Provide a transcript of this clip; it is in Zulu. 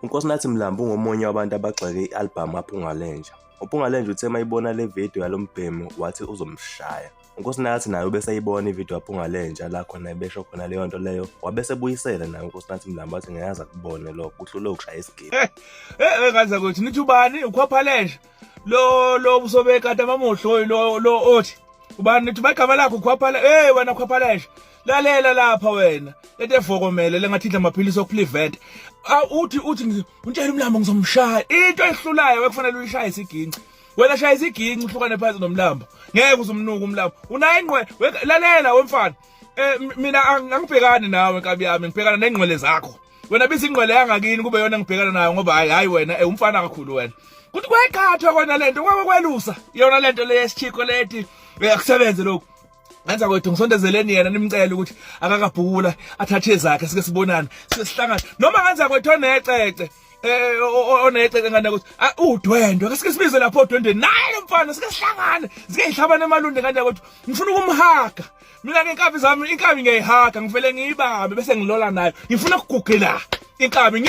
uNkosinathi Mlambo ungomunye wabantu abagxeke i-albhamu kaPhungalenja. uPhungalenja uthe mayibona le video yalombhemu wathi uzomshaya. uNkosinathi naye ubese ayibona ivideo kaPhungalenja la khona ebesho khona leyo nto leyo, wabese buyisela naye uNkosinathi Mlambo wathi ngiyazi akubone lokho kuhlule ukushaya isigidi. Engaza ukuthi nithi ubani ukhwaphalenja lo usobekade amamuhlo lo othi ubani nithi bagama lakho ukhwaphala wena khwaphalenja lalela lapha wena lento evokomele lengathidla amaphilisi okuplivent uthi untshela uMlambo ngizomshaya into ehlulayo wekufanele uyishaya isiginci wena shaya isiginci uhlukane phansi noMlambo ngeke uzumnuka uMlambo unayo ingqwe lalela wemfana mina angibhekani nawe nkabi yami ngibhekana nengqwele zakho wena bisi ingqwele yangakini kube yona ngibhekana nayo ngoba hayi wena umfana kakhulu wena kuthi kweqhathwa kona lento kwakwelusa yona lento leyesichiko lethi akusebenze lokho ngenza kwethu ngisondezeleni yena nimcela ukuthi akakabhula athathe ezakhe sike sibonane sike sihlangane noma ngenza kwethu onecece onecece ngane ukuthi udwendwe ke sike sibize lapho odwendweni naye mfana sike sihlangane sike ihlabane emalunde ngane kwethu ngifuna ukumhaga mina ngenkabi zami inkabi ngiyayihaga ngivele ngiyibambe bese ngilola nayo ngifuna ukugugela inkabi